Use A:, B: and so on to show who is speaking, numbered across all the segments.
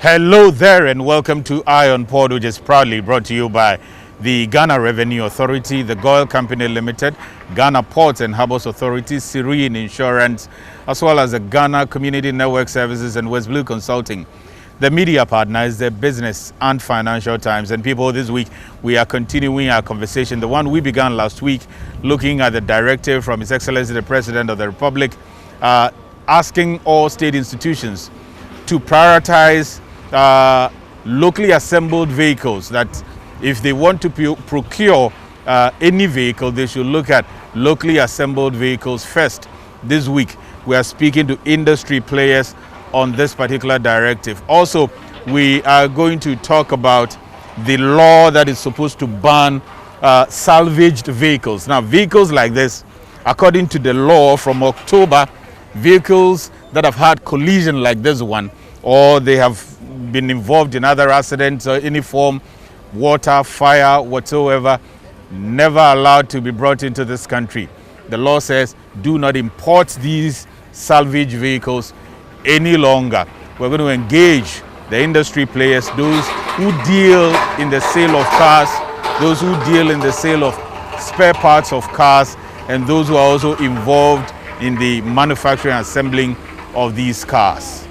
A: Hello there and welcome to Eye on Port, which is proudly brought to you by the Ghana Revenue Authority, the GOIL Company Limited, Ghana Ports and Harbours Authority, Serene Insurance, as well as the Ghana Community Network Services and West Blue Consulting. The media partner is the Business and Financial Times. And people, this week we are continuing our conversation, the one we began last week, looking at the directive from His Excellency the President of the Republic, asking all state institutions to prioritize locally assembled vehicles, that if they want to procure any vehicle, they should look at locally assembled vehicles first. This week, we are speaking to industry players on this particular directive. Also, we are going to talk about the law that is supposed to ban salvaged vehicles. Now, vehicles like this, according to the law from October, vehicles that have had collision like this one, or they have been involved in other accidents or any form, water, fire, whatsoever, never allowed to be brought into this country. The law says do not import these salvage vehicles any longer. We're going to engage the industry players, those who deal in the sale of cars, those who deal in the sale of spare parts of cars, and those who are also involved in the manufacturing and assembling of these cars.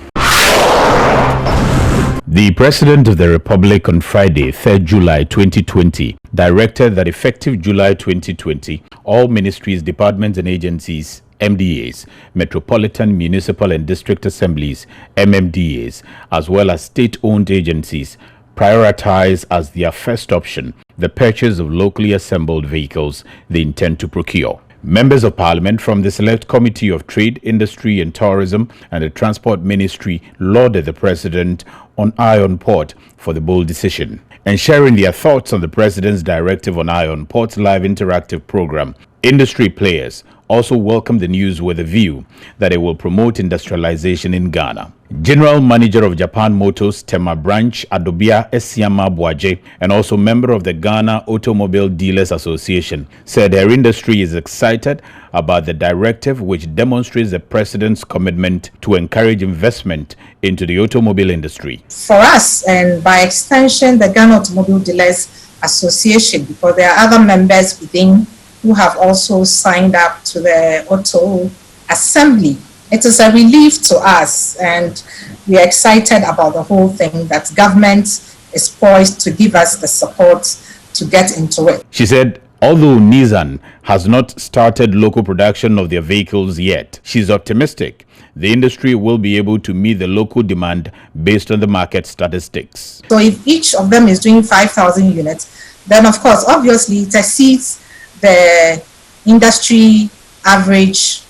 A: The President of the Republic on Friday, 3rd July 2020, directed that effective July 2020, all ministries, departments and agencies, MDAs, Metropolitan, Municipal and District Assemblies, MMDAs, as well as state-owned agencies, prioritize as their first option the purchase of locally assembled vehicles they intend to procure. Members of Parliament from the Select Committee of Trade, Industry and Tourism and the Transport Ministry lauded the President on Eye on Port for the bold decision. And sharing their thoughts on the President's directive on Eye on Port's live interactive program, industry players also welcomed the news with a view that it will promote industrialization in Ghana. General Manager of Japan Motors Tema Branch Adobia Esiama Boaje, and also member of the Ghana Automobile Dealers Association, said her industry is excited about the directive, which demonstrates the President's commitment to encourage investment into the automobile industry.
B: For us, and by extension, the Ghana Automobile Dealers Association, because there are other members within who have also signed up to the auto assembly. It is a relief to us, and we are excited about the whole thing, that government is poised to give us the support to get into it.
A: She said, although Nissan has not started local production of their vehicles yet, she's optimistic the industry will be able to meet the local demand based on the market statistics.
B: So if each of them is doing 5,000 units, then of course, obviously it exceeds the industry average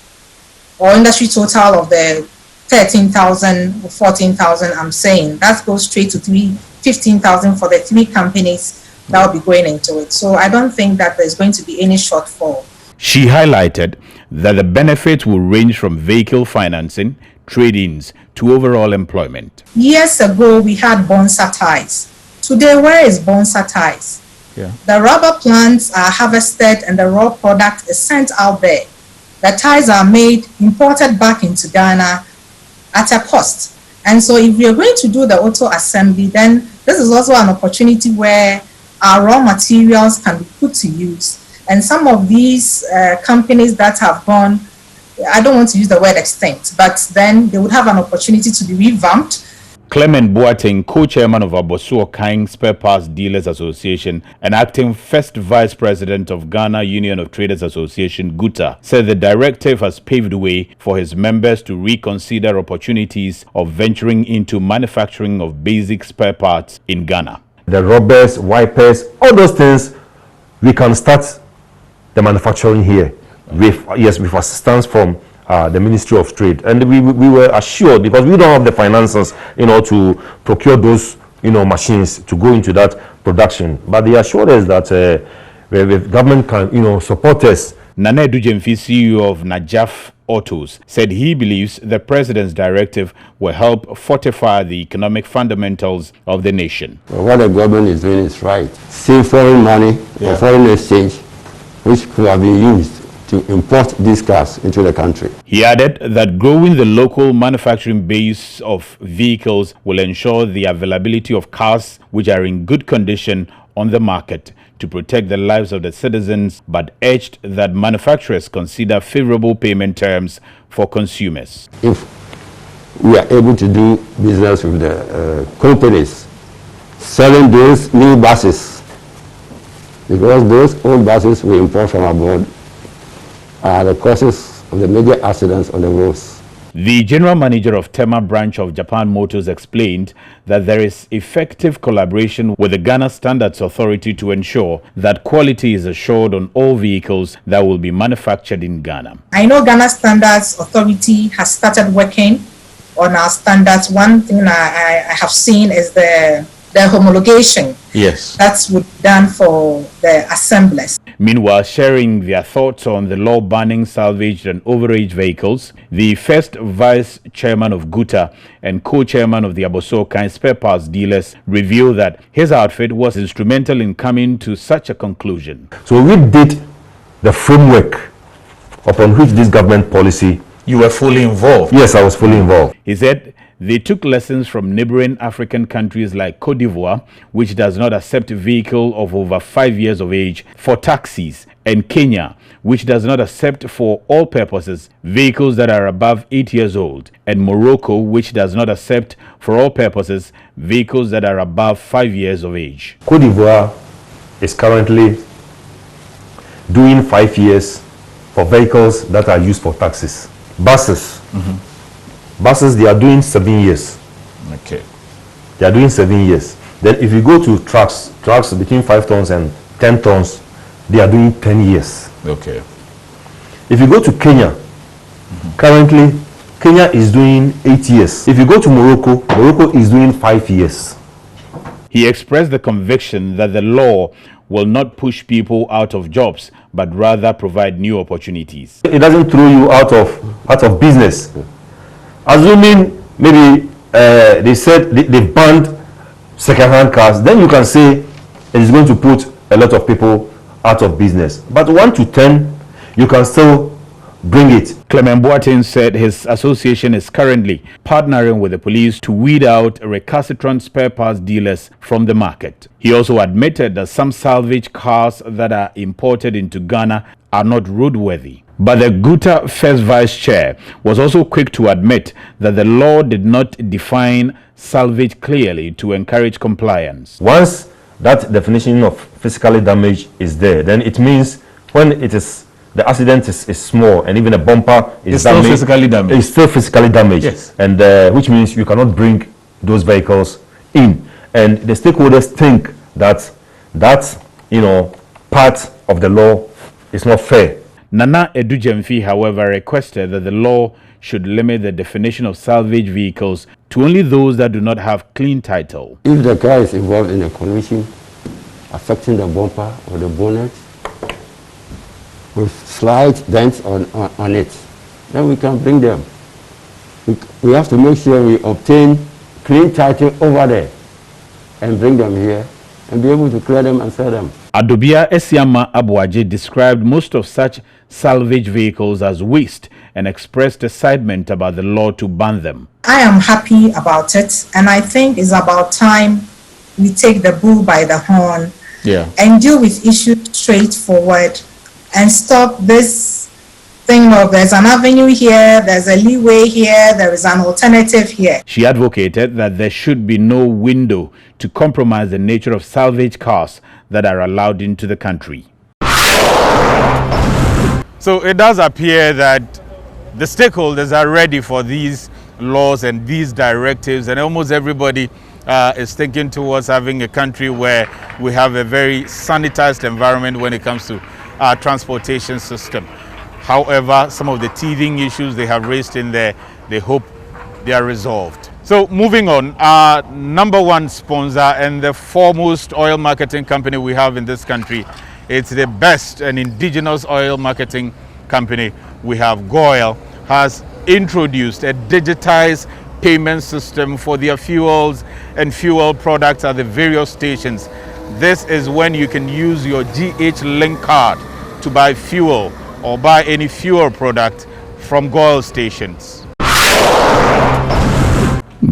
B: or industry total of the 13,000 or 14,000 I'm saying. That goes straight to 15,000 for the three companies that will be going into it. So I don't think that there's going to be any shortfall.
A: She highlighted that the benefits will range from vehicle financing, trade-ins to overall employment.
B: Years ago, we had bonsa ties. Today, where is bonsa ties?
A: Yeah.
B: The rubber plants are harvested and the raw product is sent out there. The ties are made, imported back into Ghana at a cost. And so if we are going to do the auto assembly, then this is also an opportunity where our raw materials can be put to use. And some of these companies that have gone, I don't want to use the word extinct, but then they would have an opportunity to be revamped.
A: Clement Boateng, co-chairman of Abosuo Kang Spare Parts Dealers Association and acting first vice president of Ghana Union of Traders Association, GUTA, said the directive has paved the way for his members to reconsider opportunities of venturing into manufacturing of basic spare parts in Ghana.
C: The rubbers, wipers, all those things, we can start the manufacturing here with assistance from the Ministry of Trade, and we were assured, because we don't have the finances, to procure those, machines to go into that production. But they assured us that the government can, support us.
A: Nana Edujemfi, CEO of Najaf Autos, said he believes the President's directive will help fortify the economic fundamentals of the nation.
D: Well, what the government is doing is right. Save foreign money or foreign exchange, which could have been used to import these cars into the country.
A: He added that growing the local manufacturing base of vehicles will ensure the availability of cars which are in good condition on the market to protect the lives of the citizens, but urged that manufacturers consider favorable payment terms for consumers.
D: If we are able to do business with the companies selling those new buses, because those old buses we import from abroad are the causes of the major accidents on the roads.
A: The general manager of Tema branch of Japan Motors explained that there is effective collaboration with the Ghana Standards Authority to ensure that quality is assured on all vehicles that will be manufactured in Ghana.
B: I know Ghana Standards Authority has started working on our standards. One thing I have seen is the homologation.
A: Yes.
B: That's done for the assemblers.
A: Meanwhile, sharing their thoughts on the law banning salvaged and overaged vehicles, the first vice chairman of GUTA and co-chairman of the Abosokan spare parts dealers revealed that his outfit was instrumental in coming to such a conclusion.
C: So we did the framework upon which this government policy.
A: You were fully involved?
C: Yes, I was fully involved.
A: He said they took lessons from neighboring African countries like Cote d'Ivoire, which does not accept a vehicle of over 5 years of age for taxis, and Kenya, which does not accept for all purposes vehicles that are above 8 years old, and Morocco, which does not accept for all purposes vehicles that are above 5 years of age.
C: Cote d'Ivoire is currently doing 5 years for vehicles that are used for taxis. Buses. Buses, they are doing 7 years.
A: Okay.
C: They are doing 7 years. Then if you go to trucks between 5 tons and 10 tons, they are doing 10 years.
A: Okay.
C: If you go to Kenya, currently, Kenya is doing 8 years. If you go to Morocco, Morocco is doing 5 years.
A: He expressed the conviction that the law will not push people out of jobs, but rather provide new opportunities.
C: It doesn't throw you out of business. Assuming maybe they said they banned second-hand cars, then you can say it is going to put a lot of people out of business. But 1 to 10, you can still bring it.
A: Clement Boateng said his association is currently partnering with the police to weed out recalcitrant spare parts dealers from the market. He also admitted that some salvage cars that are imported into Ghana are not roadworthy. But the GUTA first vice chair was also quick to admit that the law did not define salvage clearly to encourage compliance.
C: Once that definition of physically damaged is there, then it means when it is the accident is small and even a bumper is damaged,
A: still physically damaged.
C: It's still physically damaged.
A: Yes.
C: And which means you cannot bring those vehicles in. And the stakeholders think that part of the law is not fair.
A: Nana Edujemfi, however, requested that the law should limit the definition of salvage vehicles to only those that do not have clean title.
D: If the car is involved in a collision affecting the bumper or the bonnet with slight dents on it, then we can bring them. We have to make sure we obtain clean title over there and bring them here and be able to clear them and sell them.
A: Adobia Esiama Abuaje described most of such salvage vehicles as waste and expressed excitement about the law to ban them.
B: I am happy about it, and I think it's about time we take the bull by the horn and deal with issues straightforward and stop this thing of there's an avenue here, there's a leeway here, there is an alternative here. She
A: advocated that there should be no window to compromise the nature of salvage cars that are allowed into the country. So it does appear that the stakeholders are ready for these laws and these directives, and almost everybody is thinking towards having a country where we have a very sanitized environment when it comes to our transportation system. However, some of the teething issues they have raised in there, they hope they are resolved. So moving on, our number one sponsor and the foremost oil marketing company we have in this country, it's the best and indigenous oil marketing company we have. GOIL has introduced a digitized payment system for their fuels and fuel products at the various stations. This is when you can use your GH Link card to buy fuel or buy any fuel product from GOIL stations.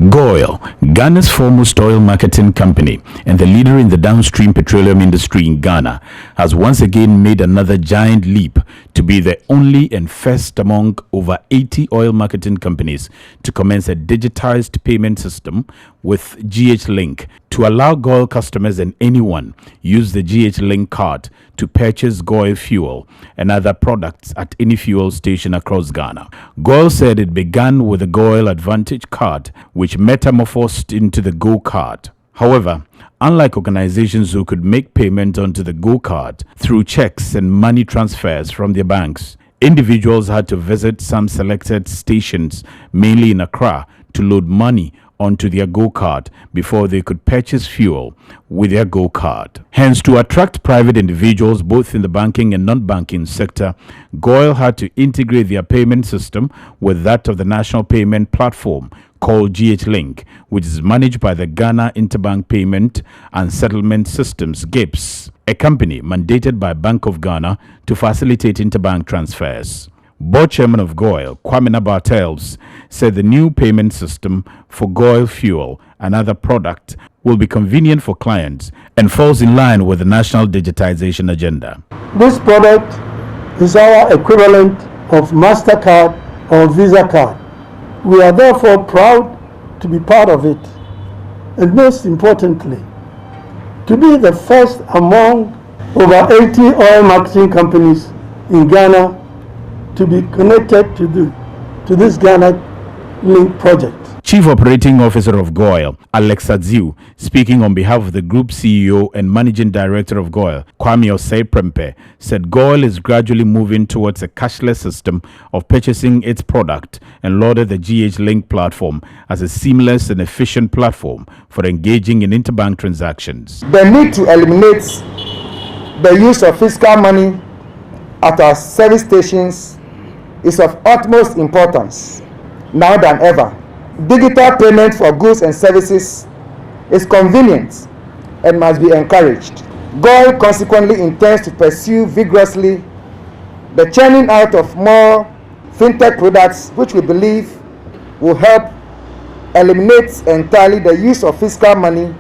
E: GOIL, Ghana's foremost oil marketing company and the leader in the downstream petroleum industry in Ghana, has once again made another giant leap to be the only and first among over 80 oil marketing companies to commence a digitized payment system with GH Link to allow GOIL customers and anyone use the GH Link card to purchase GOIL fuel and other products at any fuel station across Ghana. GOIL said it began with the GOIL Advantage card, which metamorphosed into the Go card. However, unlike organizations who could make payment onto the Go card through checks and money transfers from their banks, individuals had to visit some selected stations, mainly in Accra, to load money onto their Go card before they could purchase fuel with their Go card. Hence, to attract private individuals both in the banking and non-banking sector, GOIL had to integrate their payment system with that of the national payment platform called GH Link, which is managed by the Ghana Interbank Payment and Settlement Systems (GIPS), a company mandated by Bank of Ghana to facilitate interbank transfers. Board Chairman of GOIL, Kwame Bartels, said the new payment system for GOIL fuel and other products will be convenient for clients and falls in line with the national digitization agenda.
F: This product is our equivalent of MasterCard or Visa card. We are therefore proud to be part of it, and most importantly, to be the first among over 80 oil marketing companies in Ghana to be connected to this Ghana Link project.
E: Chief Operating Officer of GOIL, Alex Adziu, speaking on behalf of the Group CEO and Managing Director of GOIL, Kwame Osei-Prempeh, said GOIL is gradually moving towards a cashless system of purchasing its product and lauded the GH Link platform as a seamless and efficient platform for engaging in interbank transactions.
G: The need to eliminate the use of physical money at our service stations is of utmost importance now than ever. Digital payment for goods and services is convenient and must be encouraged. GOIL consequently intends to pursue vigorously the churning out of more fintech products, which we believe will help eliminate entirely the use of physical money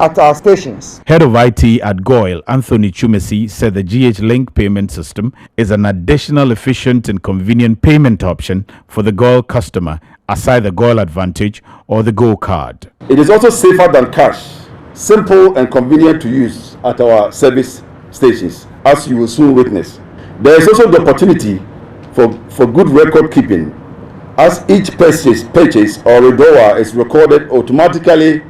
G: at our stations.
E: Head of IT at GOIL, Anthony Chumesi, said the GH Link payment system is an additional efficient and convenient payment option for the GOIL customer aside the GOIL Advantage or the Go card.
H: It is also safer than cash, simple and convenient to use at our service stations, as you will soon witness. There is also the opportunity for good record keeping, as each purchase or withdrawal is recorded automatically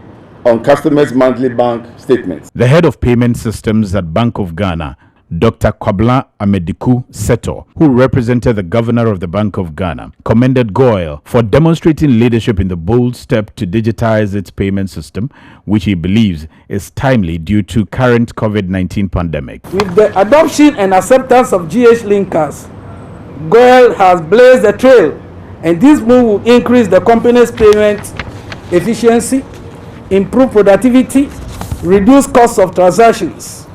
H: on customers' monthly bank statements.
E: The head of payment systems at Bank of Ghana, Dr. Kwabla Amediku Seto, who represented the governor of the Bank of Ghana, commended GOIL for demonstrating leadership in the bold step to digitize its payment system, which he believes is timely due to current COVID-19 pandemic.
F: With the adoption and acceptance of GH Link cards, GOIL has blazed the trail, and this move will increase the company's payment efficiency, improve productivity, reduce costs of transactions.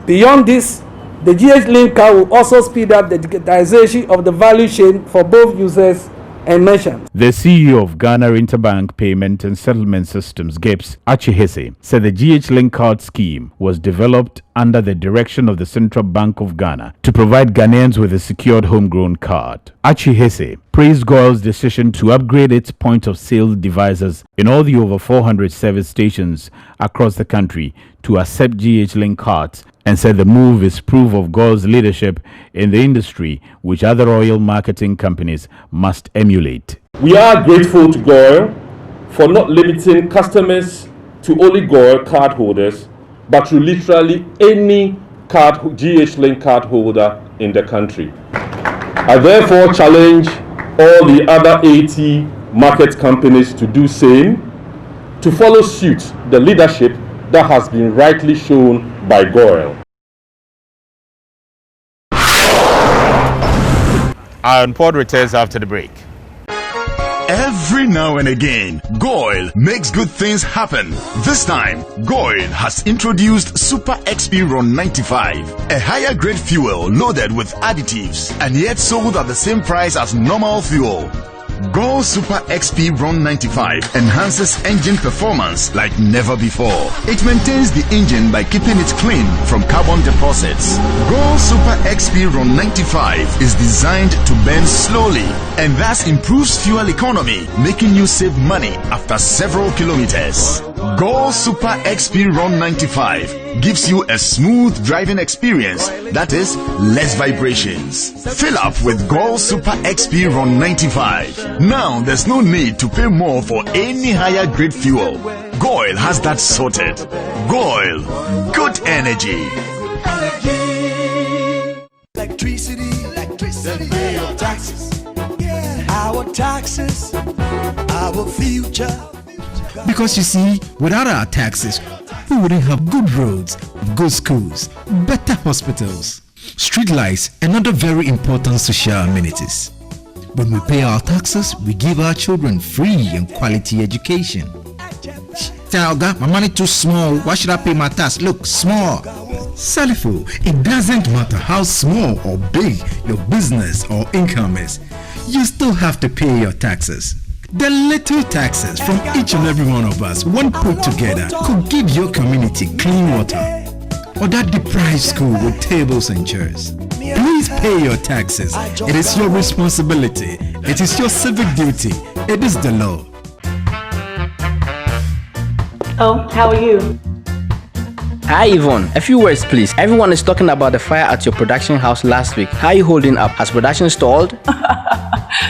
F: Beyond this, the GH Link card will also speed up the digitization of the value chain for both users and merchants.
E: The CEO of Ghana Interbank Payment and Settlement Systems, GIPS, Achihese, said the GH Link card scheme was developed under the direction of the Central Bank of Ghana to provide Ghanaians with a secured homegrown card. Achihese praised GOIL's decision to upgrade its point-of-sale devices in all the over 400 service stations across the country to accept GH Link cards, and said the move is proof of GOIL's leadership in the industry, which other oil marketing companies must emulate.
H: We are grateful to GOIL for not limiting customers to only GOIL card holders, but to literally any GH Link card holder in the country. I therefore challenge all the other 80 market companies to do same, to follow suit the leadership that has been rightly shown by GOIL.
A: Iron Pod returns after the break.
I: Every Every now and again, GOIL makes good things happen. This time, GOIL has introduced Super XP Ron 95, a higher grade fuel loaded with additives and yet sold at the same price as normal fuel. GOIL Super XP Ron 95 enhances engine performance like never before. It maintains the engine by keeping it clean from carbon deposits. GOIL Super XP Ron 95 is designed to burn slowly and thus improves fuel economy, making you save money after several kilometers. GOIL Super XP Ron 95 gives you a smooth driving experience, that is, less vibrations. Fill up with GOIL Super XP Ron 95. Now there's no need to pay more for any higher grade fuel. GOIL has that sorted. GOIL, good energy.
J: Electricity, then pay your taxes. Our taxes, our future.
K: Because you see, without our taxes, we wouldn't have good roads, good schools, better hospitals, street lights, and other very important social amenities. When we pay our taxes, we give our children free and quality education. Talga, my money too small. Why should I pay my tax? Look, small. Salifo, it doesn't matter how small or big your business or income is. You still have to pay your taxes. The little taxes from each and every one of us, when put together, could give your community clean water or that deprived school with tables and chairs. Please pay your taxes. It is your responsibility. It is your civic duty. It is the law.
L: Oh, how are you?
M: Hi Yvonne, a few words please. Everyone is talking about the fire at your production house last week. How are you holding up? Has production stalled?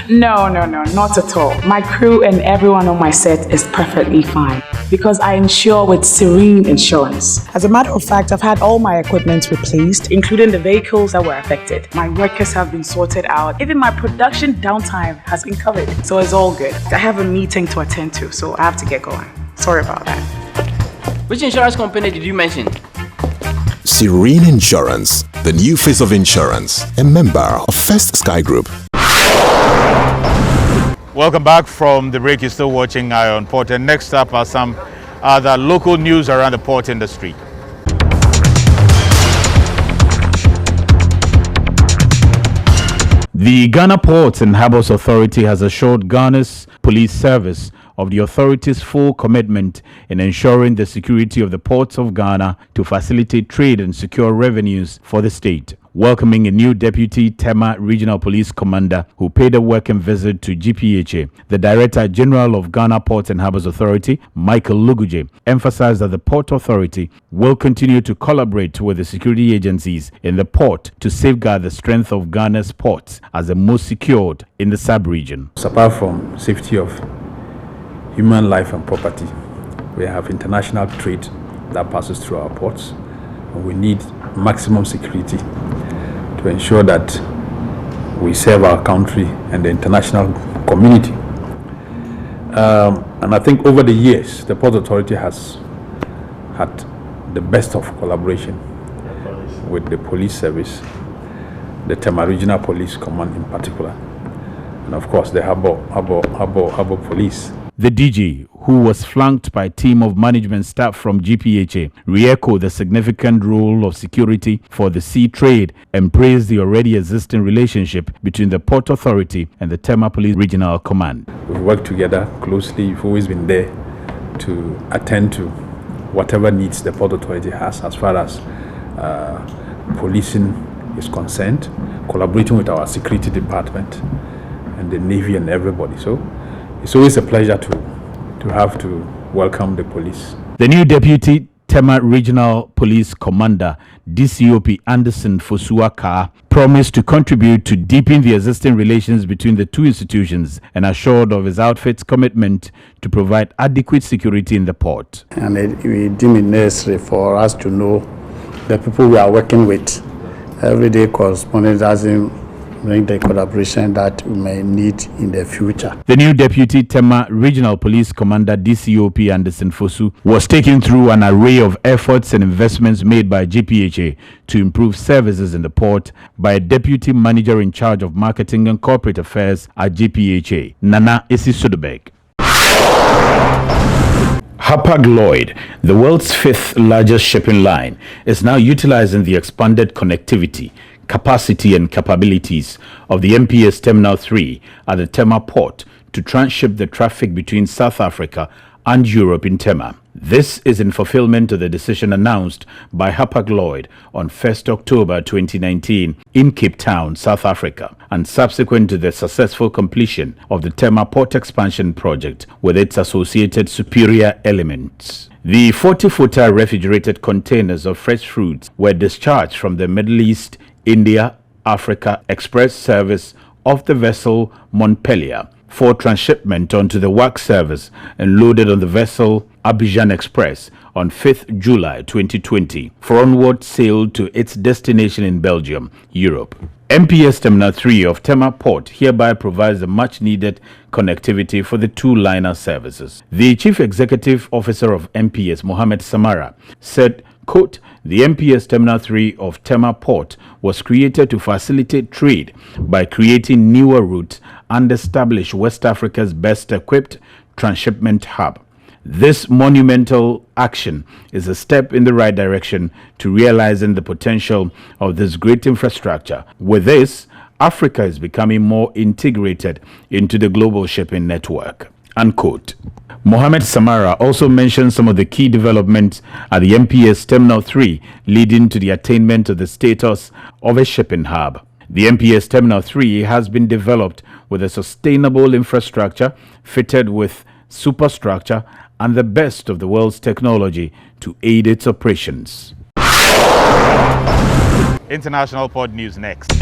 L: No, not at all. My crew and everyone on my set is perfectly fine because I insure with Serene Insurance. As a matter of fact, I've had all my equipment replaced, including the vehicles that were affected. My workers have been sorted out. Even my production downtime has been covered. So it's all good. I have a meeting to attend to, so I have to get going. Sorry about that.
M: Which insurance company did you mention?
N: Serene Insurance, the new face of insurance, a member of First Sky Group.
A: Welcome back from the break. You're still watching Eye on Port, and next up are some other local news around the port industry. The Ghana Ports and Harbours Authority has assured Ghana's police service of the authority's full commitment in ensuring the security of the ports of Ghana to facilitate trade and secure revenues for the state. Welcoming a new Deputy Tema Regional Police Commander who paid a working visit to GPHA, the Director General of Ghana Ports and Harbours Authority, Michael Luguje, emphasized that the Port Authority will continue to collaborate with the security agencies in the port to safeguard the strength of Ghana's ports as the most secured in the sub-region.
O: Apart from safety of human life and property, we have international trade that passes through our ports, and we need maximum security to ensure that we serve our country and the international community. And I think over the years, the Port Authority has had the best of collaboration with the police service, the Tema Regional Police Command in particular, and of course the Harbour Police.
A: The DG, who was flanked by a team of management staff from GPHA, re-echoed the significant role of security for the sea trade and praised the already existing relationship between the Port Authority and the Tema Police Regional Command.
O: We've worked together closely. We've always been there to attend to whatever needs the Port Authority has as far as policing is concerned, collaborating with our security department and the Navy and everybody. So it's always a pleasure to welcome the police.
A: The new Deputy Tema Regional Police Commander, DCOP Anderson Fosuaka, promised to contribute to deepen the existing relations between the two institutions and assured of his outfit's commitment to provide adequate security in the port.
P: And we deem it necessary for us to know the people we are working with. Everyday correspondence doesn't bring the collaboration that we may need in the future.
A: The new Deputy Tema Regional Police Commander DCOP Anderson Fosu was taken through an array of efforts and investments made by GPHA to improve services in the port by a Deputy Manager in charge of Marketing and Corporate Affairs at GPHA, Nana Esi Sudebek.
E: Hapag-Lloyd, the world's fifth largest shipping line, is now utilizing the expanded connectivity, capacity and capabilities of the MPS Terminal 3 at the Tema port to transship the traffic between South Africa and Europe in Tema. This is in fulfillment of the decision announced by Hapag-Lloyd on 1st October 2019 in Cape Town, South Africa, and subsequent to the successful completion of the Tema port expansion project with its associated superior elements. The 40-footer refrigerated containers of fresh fruits were discharged from the Middle East, India, Africa Express service of the vessel Montpellier for transshipment onto the WAC service and loaded on the vessel Abridged Express on 5th July 2020 for onward sail to its destination in Belgium, Europe. MPS Terminal 3 of Tema Port hereby provides the much-needed connectivity for the two liner services. The Chief Executive Officer of MPS, Mohammed Samara, said, quote, "The MPS Terminal 3 of Tema Port was created to facilitate trade by creating newer routes and establish West Africa's best-equipped transshipment hub. This monumental action is a step in the right direction to realizing the potential of this great infrastructure. With this, Africa is becoming more integrated into the global shipping network." Unquote. Mohammed Samara also mentioned some of the key developments at the MPS Terminal 3 leading to the attainment of the status of a shipping hub. The MPS Terminal 3 has been developed with a sustainable infrastructure fitted with superstructure and the best of the world's technology to aid its operations.
A: International Port News next.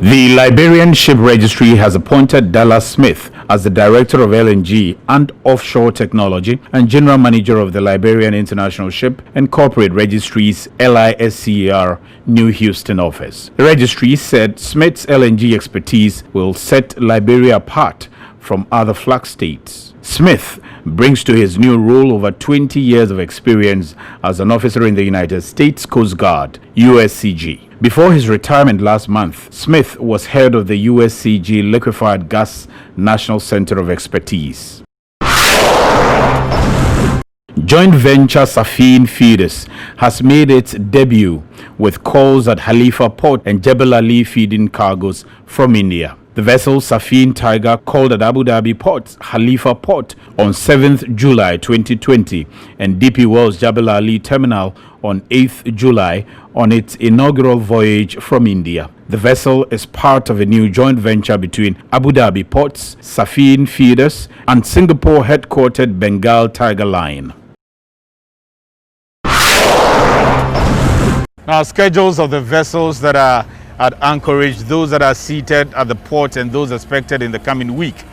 E: The Liberian Ship Registry has appointed Dallas Smith as the Director of LNG and Offshore Technology and General Manager of the Liberian International Ship and Corporate Registry's LISCAR New Houston office. The registry said Smith's LNG expertise will set Liberia apart from other flag states. Smith brings to his new role over 20 years of experience as an officer in the United States Coast Guard, USCG. Before his retirement last month, Smith was head of the USCG Liquefied Gas National Center of Expertise. Joint venture Safin Feeders has made its debut with calls at Halifa Port and Jebel Ali feeding cargoes from India. The vessel Safin Tiger called at Abu Dhabi Port's Halifa Port on 7th July 2020 and DP World's Jebel Ali Terminal on 8th July on its inaugural voyage from India. The vessel is part of a new joint venture between Abu Dhabi Ports, Safin Feeders, and Singapore headquartered Bengal Tiger Line.
A: Now, schedules of the vessels that are at anchorage, those that are seated at the port and those expected in the coming week,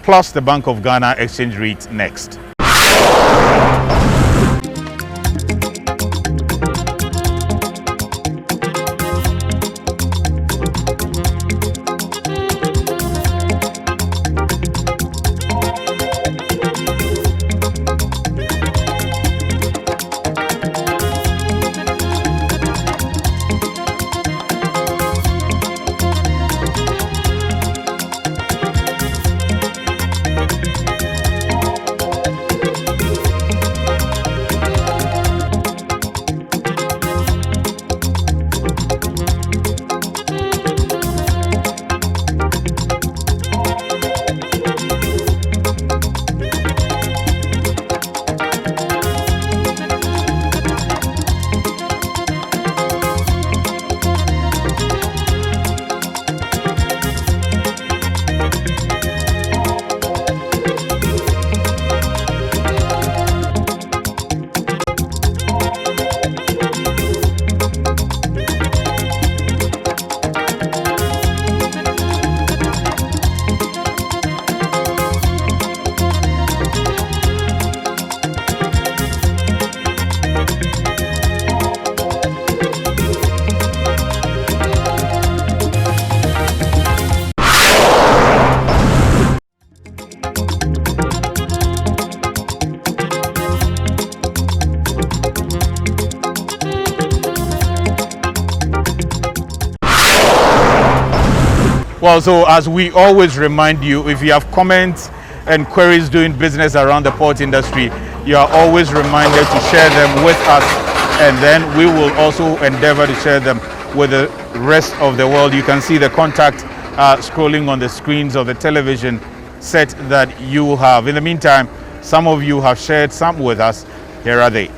A: plus the Bank of Ghana exchange rate next. Well, so as we always remind you, if you have comments and queries doing business around the port industry, you are always reminded to share them with us, and then we will also endeavor to share them with the rest of the world. You can see the contact scrolling on the screens of the television set that you have. In the meantime, some of you have shared some with us. Here are they.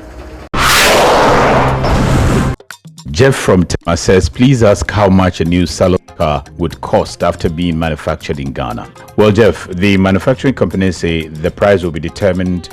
E: Jeff from Tema says, please ask how much a new salon car would cost after being manufactured in Ghana. Well, Jeff, the manufacturing companies say the price will be determined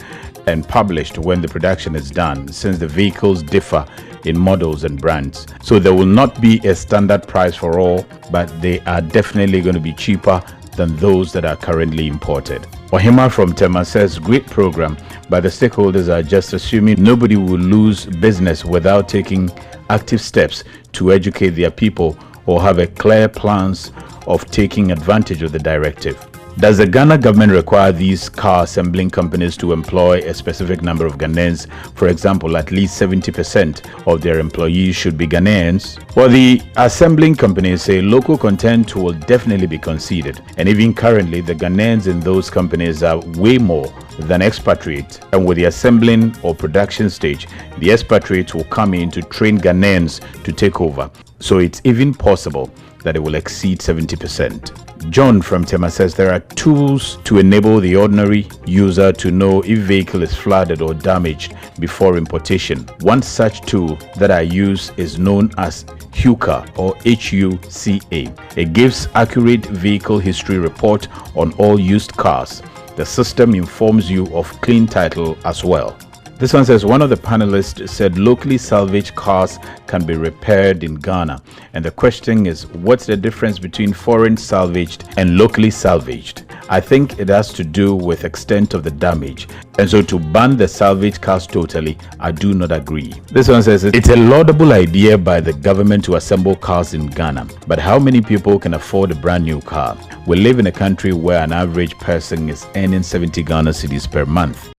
E: and published when the production is done, since the vehicles differ in models and brands. So there will not be a standard price for all, but they are definitely going to be cheaper than those that are currently imported. Ohima from Tema says, great program, but the stakeholders are just assuming nobody will lose business without taking active steps to educate their people or have a clear plans of taking advantage of the directive. Does the Ghana government require these car assembling companies to employ a specific number of Ghanaians? For example, at least 70% of their employees should be Ghanaians? Well, the assembling companies say local content will definitely be considered, and even currently the Ghanaians in those companies are way more than expatriates, and with the assembling or production stage, the expatriates will come in to train Ghanaians to take over. So it's even possible that it will exceed 70%. John from Tema says there are tools to enable the ordinary user to know if vehicle is flooded or damaged before importation. One such tool that I use is known as HUCA or HUCA. It gives accurate vehicle history report on all used cars. The system informs you of clean title as well. This one says, one of the panelists said locally salvaged cars can be repaired in Ghana. And the question is, what's the difference between foreign salvaged and locally salvaged? I think it has to do with extent of the damage. And so to ban the salvaged cars totally, I do not agree. This one says, it's a laudable idea by the government to assemble cars in Ghana. But how many people can afford a brand new car? We live in a country where an average person is earning 70 Ghana cedis per month.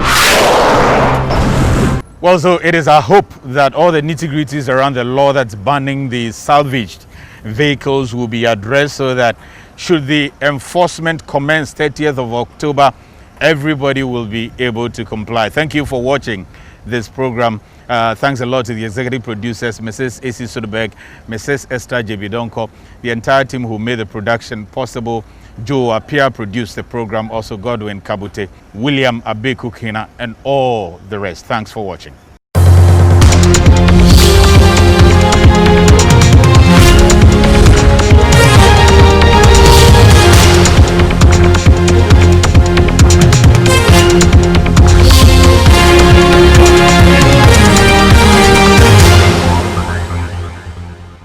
A: Well, so it is our hope that all the nitty-gritties around the law that's banning the salvaged vehicles will be addressed, so that should the enforcement commence 30th of October, everybody will be able to comply. Thank you for watching this program. Thanks a lot to the executive producers, Mrs. A.C. Soderberg, Mrs. Esther Jebidonko, the entire team who made the production possible. Joe Apia produced the program, also Godwin Kabute, William Abekukina, and all the rest. Thanks for watching.